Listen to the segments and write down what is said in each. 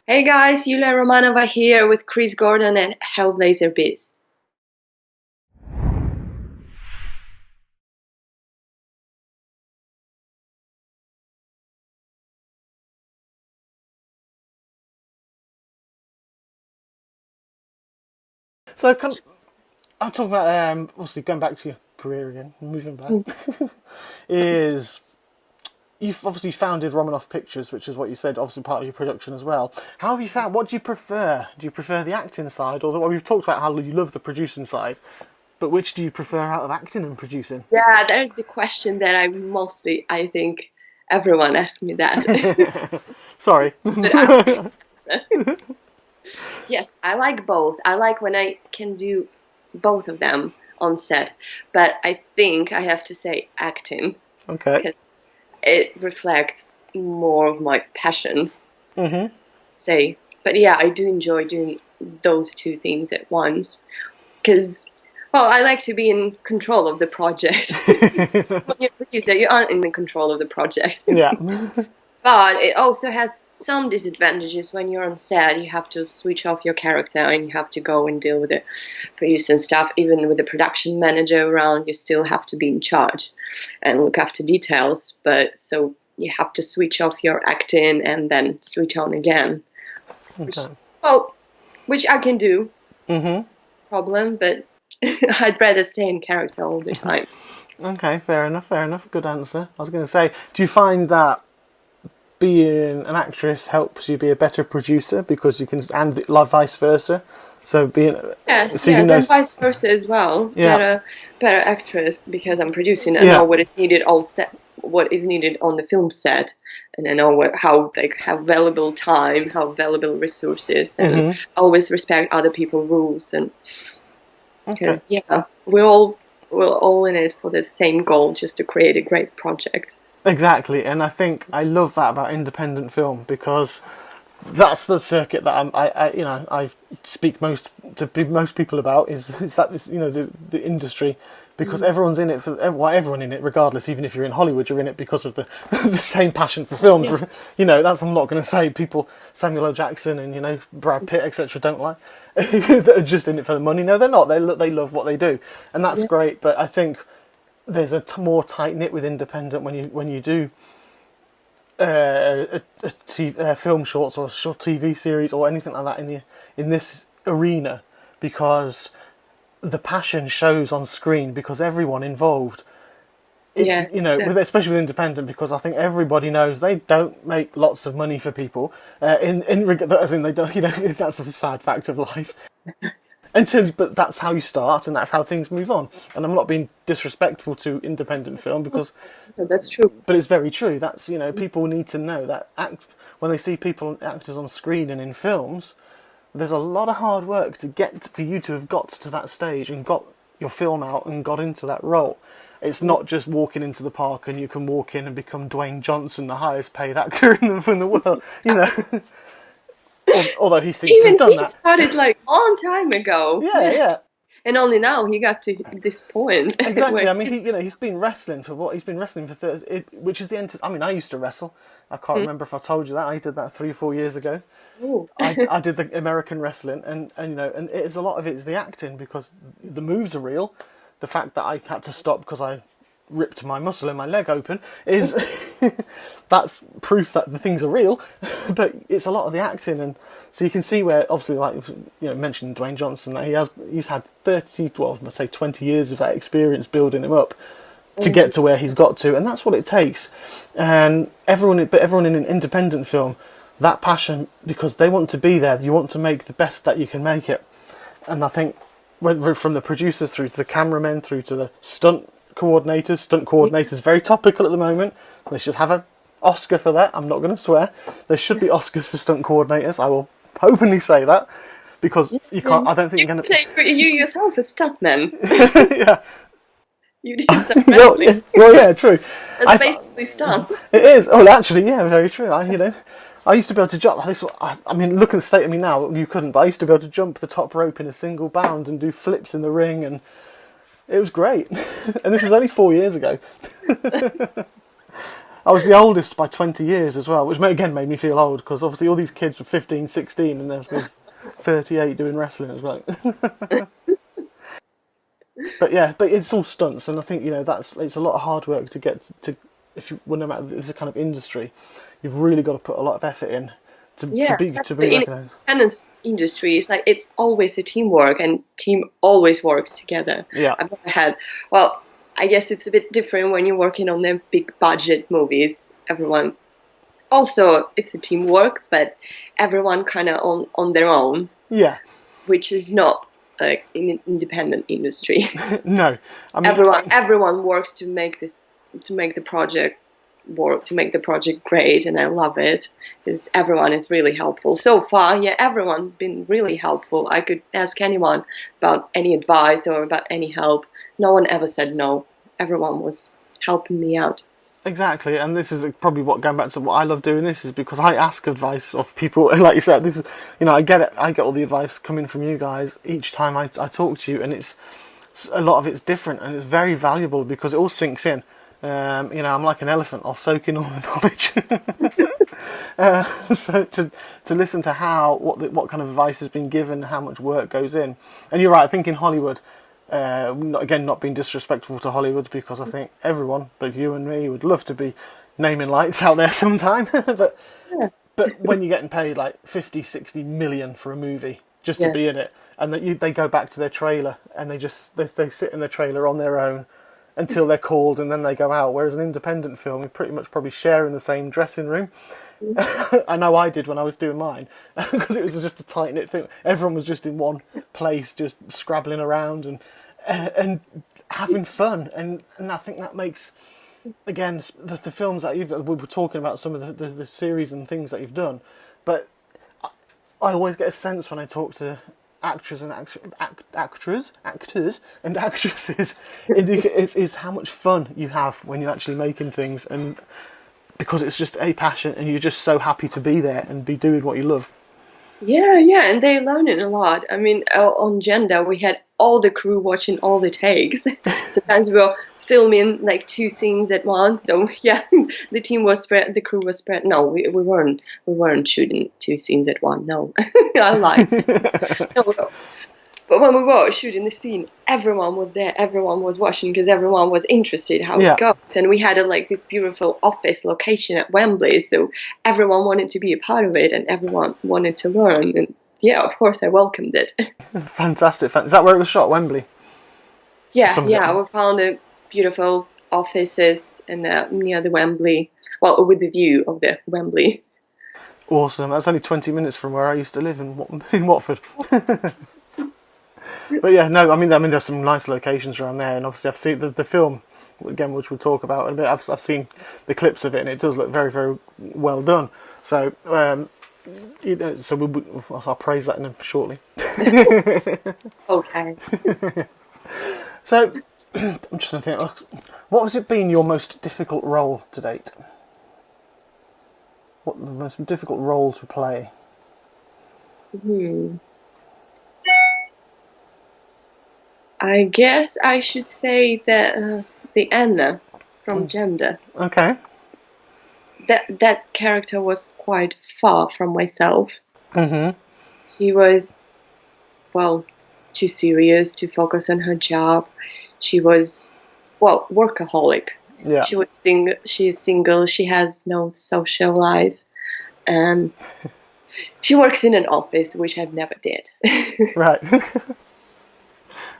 Hey guys, Yulia Romanova here with Chris Gordon and Hellblazer Biz. So I'm talking about obviously going back to your career again, moving back. Is you've obviously founded Romanov Pictures, which is what you said, obviously part of your production as well. How have you found? What do you prefer? Do you prefer the acting side, or well, we've talked about how you love the producing side, but which do you prefer out of acting and producing? Yeah, that is the question that I think everyone asks me that. Sorry. But I like yes, I like both. I like when I can do both of them on set, but I think I have to say acting Okay. because it reflects more of my passions. Say, but yeah, I do enjoy doing those two things at once because, well, I like to be in control of the project. When you're a producer, you aren't in control of the project. Yeah. But it also has some disadvantages when you're on set. You have to switch off your character and you have to go and deal with the producer and stuff. Even with the production manager around, you still have to be in charge and look after details. But so you have to switch off your acting and then switch on again. Which, Okay. well, which I can do, problem, but I'd rather stay in character all the time. Okay. Fair enough. Fair enough. Good answer. I was going to say, do you find that being an actress helps you be a better producer because you can, and like vice versa. So being, Yes, so you yes, know, and vice versa as well. yeah, Better actress because I'm producing. I know yeah, what is needed all set, what is needed on the film set, and I know how like how valuable time, how valuable resources, and always respect other people's rules. And okay, because yeah, we're all in it for the same goal, just to create a great project. exactly. And I think I love that about independent film because that's the circuit that I speak most to most people about is that this the industry because everyone's in it for everyone in it regardless, even if you're in Hollywood you're in it because of the the same passion for films. Yeah, That's, I'm not going to say people Samuel L. Jackson and Brad Pitt etc. don't like that are just in it for the money. No, they're not. They love what they do, and that's yeah, great. But I think there's a more tight knit with independent when you do film shorts or a short TV series or anything like that in this arena, because the passion shows on screen because everyone involved. It's yeah, yeah. especially with independent, because I think everybody knows they don't make lots of money for people. As in they don't. That's a sad fact of life. But that's how you start, and that's how things move on. And I'm not being disrespectful to independent film because So that's true. but it's very true. That's people need to know that when they see actors on screen and in films, there's a lot of hard work to get for you to have got to that stage and got your film out and got into that role. It's not just walking into the park and you can walk in and become Dwayne Johnson, the highest paid actor in the world. Although he seems to have Even done he that. started like a long time ago. Yeah, Yeah. yeah. And only now he got to this point Exactly. where I mean, he's been wrestling for what he's been wrestling for, which is I mean, I used to wrestle. I can't remember if I told you that. I did that 3 or 4 years ago. oh, I did the American wrestling, and and it is a lot of it is the acting because the moves are real. The fact that I had to stop because I ripped my muscle in my leg open is that's proof that the things are real. But it's a lot of the acting, and so you can see where obviously, like mentioned Dwayne Johnson, that he's had 20 years of that experience building him up to get to where he's got to, and that's what it takes. And everyone in an independent film, that passion, because they want to be there, you want to make the best that you can make it. And I think whether from the producers through to the cameramen through to the stunt coordinators, very topical at the moment. They should have an Oscar for that. I'm not going to swear. There should be Oscars for stunt coordinators. I will openly say that because you can't. I don't think you you're can going say you yourself a stuntman. to. Yeah. You did some Well, wrestling. well, yeah, true. That's I, basically stunt. it is. Oh, actually, yeah, very true. I used to be able to jump. I mean, look at the state of me now. You couldn't, but I used to be able to jump the top rope in a single bound and do flips in the ring, and it was great. And this was only 4 years ago. I was the oldest by 20 years as well, which again made me feel old, because obviously all these kids were 15, 16, and there's me 38 doing wrestling as well. But yeah, but it's all stunts, and I think, it's a lot of hard work to get to. If you, well, no matter this kind of industry, you've really got to put a lot of effort in to be recognised. In independent industry, it's always a teamwork, and team always works together. Yeah. I've never had. Well, I guess it's a bit different when you're working on the big budget movies. Everyone, also it's a teamwork, but everyone kind of on their own. Yeah. Which is not like in an independent industry. No, I mean, everyone works to make the project work, to make the project great, and I love it because everyone is really helpful. So far, yeah, everyone's been really helpful. I could ask anyone about any advice or about any help. No one ever said no. Everyone was helping me out. Exactly, and this is probably going back to what I love doing this, is because I ask advice of people, like you said. This is, I get it. I get all the advice coming from you guys each time I talk to you, and it's a lot of it's different, and it's very valuable because it all sinks in. I'm like an elephant. I'll soak in all the knowledge. So to listen to what kind of advice has been given, how much work goes in, and you're right. I think in Hollywood. Not being disrespectful to Hollywood, because I think everyone, both you and me, would love to be naming lights out there sometime. but when you're getting paid like 50, 60 million for a movie just to be in it, and that they go back to their trailer and they sit in their trailer on their own until they're called, and then they go out. Whereas an independent film, you pretty much probably share in the same dressing room. I know I did when I was doing mine, because it was just a tight knit thing. Everyone was just in one place, just scrabbling around and having fun, and I think that makes, again, the films that we were talking about, some of the series and things that you've done, but I always get a sense when I talk to actors and actors and actresses, is how much fun you have when you're actually making things, and because it's just a passion, and you're just so happy to be there and be doing what you love. Yeah, and they learn it a lot. I mean, on Gender, we had all the crew watching all the takes. Sometimes we were filming like 2 scenes at once. So yeah, the crew was spread. No, we weren't shooting 2 scenes at once. No, I lied. No. But when we were shooting the scene, everyone was there. Everyone was watching because everyone was interested how it goes. And we had this beautiful office location at Wembley, so everyone wanted to be a part of it, and everyone wanted to learn. And yeah, of course, I welcomed it. Fantastic. Is that where it was shot, Wembley? Yeah. We found a beautiful offices and near the Wembley. Well, with the view of the Wembley. Awesome. That's only 20 minutes from where I used to live in Watford. But yeah, no, I mean, there's some nice locations around there, and obviously I've seen the film again, which we'll talk about in a bit. I've seen the clips of it, and it does look very, very well done. So, I'll praise that shortly. Okay. So, I'm just going to think, what has it been your most difficult role to date? What the most difficult role to play? I guess I should say that the Anna from Gender. Okay. That character was quite far from myself. Mm-hmm. She was, too serious to focus on her job. She was, workaholic. Yeah. She is single. She has no social life, and she works in an office, which I've never did. Right.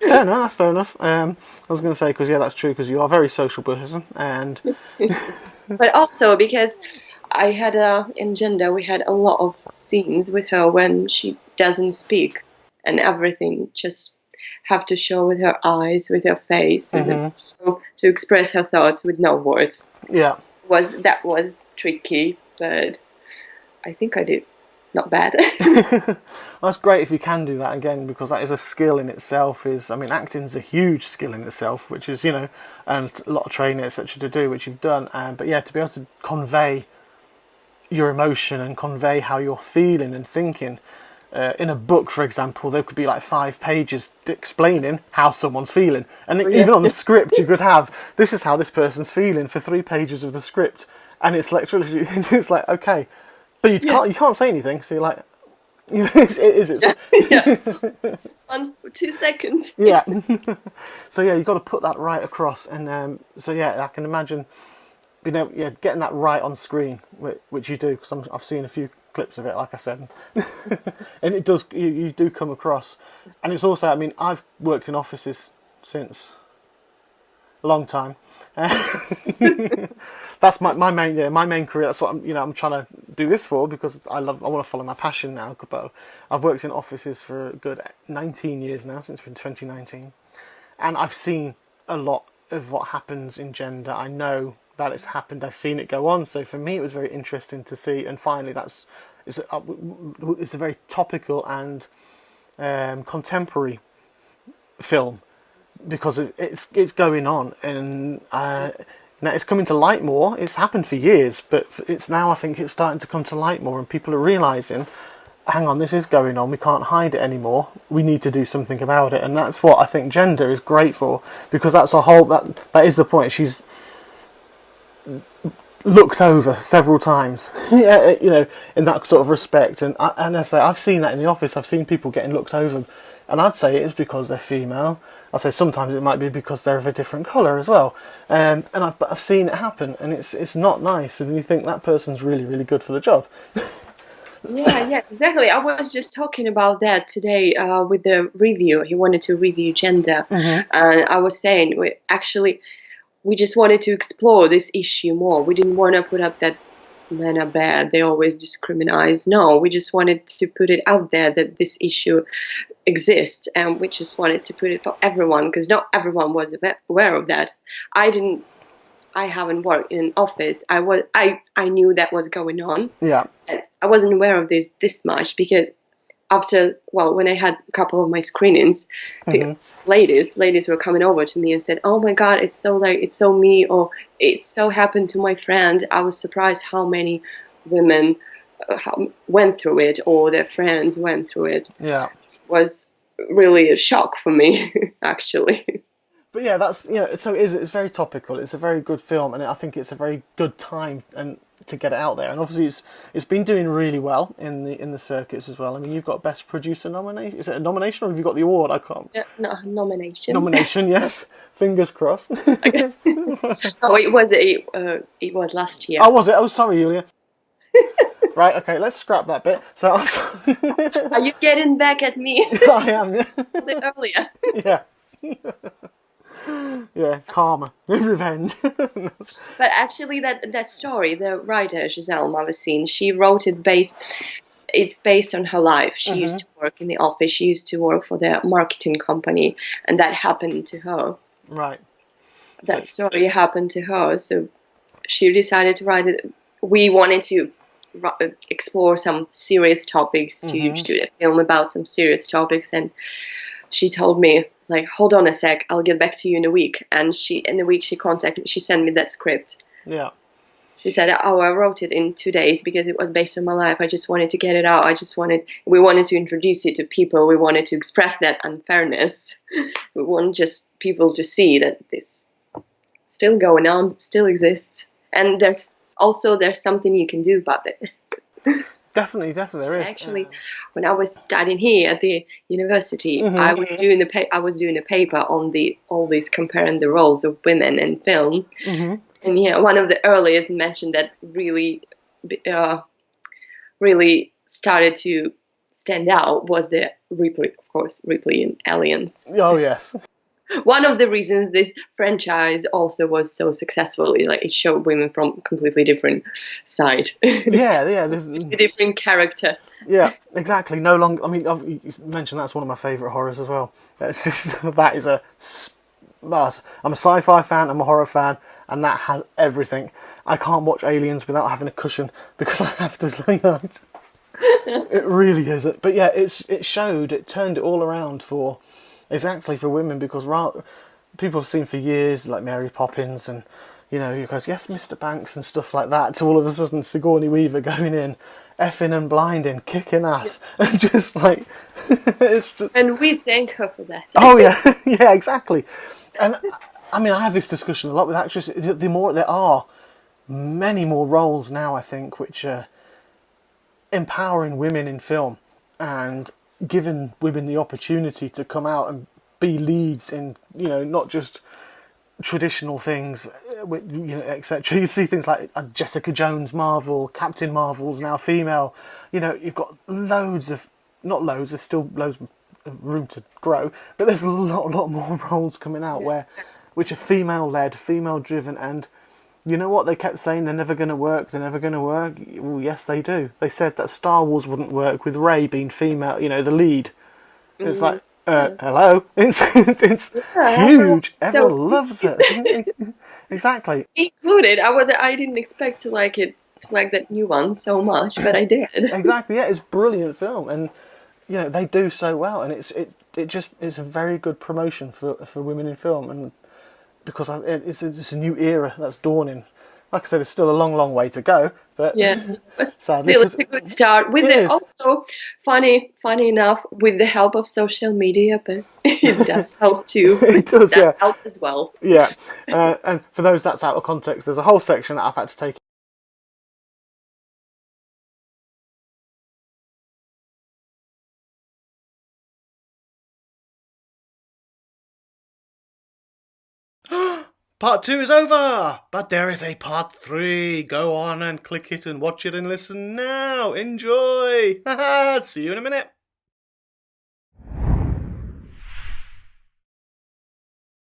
Yeah, no, that's fair enough. I was going to say, because that's true, because you are a very social person, and but also because I had in Gender, we had a lot of scenes with her when she doesn't speak, and everything just have to show with her eyes, with her face, and to express her thoughts with no words. Yeah, that was tricky, but I think I did not bad. That's great if you can do that, again, because that is a skill in itself. Acting's a huge skill in itself, which is, and a lot of training, etc., to do, which you've done. But yeah, to be able to convey your emotion and convey how you're feeling and thinking. In a book, for example, there could be like 5 pages explaining how someone's feeling. And even on the script, you could have, this is how this person's feeling, for 3 pages of the script. and it's literally it's like, okay, but you can't say anything. So you're like, it's Yeah. 2 seconds. yeah. So yeah, you've got to put that right across, and so yeah, I can imagine, getting that right on screen, which you do, because I've seen a few clips of it, like I said, and it does. You do come across, and it's also. I mean, I've worked in offices since a long time. That's my main career. That's what I'm trying to do this for, because I want to follow my passion now. But I've worked in offices for a good 19 years now, since 2019, and I've seen a lot of what happens in gender. I know that it's happened. I've seen it go on. So for me, it was very interesting to see. And finally, it's a very topical and contemporary film, because it's going on, and now it's coming to light more. It's happened for years, but it's now, I think, it's starting to come to light more, and people are realising, hang on, this is going on. We can't hide it anymore. We need to do something about it, and that's what I think gender is great for, because that's that is the point. She's looked over several times, in that sort of respect, and I say I've seen that in the office. I've seen people getting looked over, and I'd say it is because they're female. I'd say sometimes it might be because they're of a different colour as well, but I've seen it happen, and it's not nice, and you think that person's really, really good for the job. Yeah, exactly. I was just talking about that today with the review. He wanted to review gender, and I was saying we just wanted to explore this issue more. We didn't want to put up that men are bad, they always discriminate. No, we just wanted to put it out there that this issue exists, and we just wanted to put it for everyone, because not everyone was aware of that. I haven't worked in an office. I knew that was going on. Yeah. And I wasn't aware of this much, because when I had a couple of my screenings, ladies were coming over to me and said, "Oh my God, it's so me," or "It so happened to my friend." I was surprised how many women went through it, or their friends went through it. Yeah, it was really a shock for me, actually. But yeah, that's so it's very topical. It's a very good film, and I think it's a very good time and to get it out there. And obviously, it's been doing really well in the circuits as well. I mean, you've got Best Producer nomination. Is it a nomination, or have you got the award? I can't. Yeah, no, nomination. Nomination, yes. Fingers crossed. Okay. Oh, it was last year. Oh, was it? Oh, sorry, Yulia. Right, okay, let's scrap that bit. So, are you getting back at me? I am. Yeah. A bit earlier. Yeah. Yeah, karma, revenge. But actually, that story, the writer Giselle Mavesine, she wrote it it's based on her life. She used to work in the office. She used to work for the marketing company, and that happened to her. Right. That story happened to her, so she decided to write it. We wanted to explore some serious topics, to shoot a film about some serious topics, and she told me, like, hold on a sec, I'll get back to you in a week. And in a week she contacted me, she sent me that script. Yeah. She said, oh, I wrote it in 2 days because it was based on my life. I just wanted to get it out. We wanted to introduce it to people. We wanted to express that unfairness. We want just people to see that this still going on, still exists. And there's something you can do about it. Definitely there is. Actually, when I was studying here at the university, I was doing a paper on all these comparing the roles of women in film, and one of the earliest mentioned that really started to stand out was the Ripley in Aliens. Oh yes. One of the reasons this franchise also was so successful is it showed women from completely different side. Yeah. A different character. Yeah, exactly. No longer. I mean, you mentioned that's one of my favourite horrors as well. That's just I'm a sci-fi fan. I'm a horror fan, and that has everything. I can't watch Aliens without having a cushion because I have to. It really is. But yeah, it turned it all around for. Exactly, for women, because people have seen for years, like Mary Poppins, and you goes, yes, Mr. Banks and stuff like that, to all of a sudden Sigourney Weaver going in, effing and blinding, kicking ass, and just like and we thank her for that. Oh yeah, yeah, exactly. And I mean, I have this discussion a lot with actresses. The more there are many more roles now, I think, which are empowering women in film and giving women the opportunity to come out and be leads in, not just traditional things, etc. You see things like Jessica Jones, Marvel, Captain Marvel's now female. You've got loads of, not loads, there's still loads of room to grow, but there's a lot more roles coming out which are female-led, female-driven, and you know what? They kept saying they're never going to work, they're never going to work. Well, yes, they do. They said that Star Wars wouldn't work with Rey being female, the lead. It's like, hello? It's huge. Everyone loves it. Exactly. Included. I didn't expect to like that new one so much, but I did. Exactly, yeah, it's a brilliant film, and they do so well, and it's a very good promotion for women in film, and because it's a new era that's dawning. Like I said, it's still a long way to go, but sadly, still it's a good start. With it also funny enough, with the help of social media, but it does help too. It does, help as well. Yeah, and for those that's out of context, there's a whole section that I've had to take. Part 2 is over, but there is a part 3. Go on and click it and watch it and listen now. Enjoy. See you in a minute.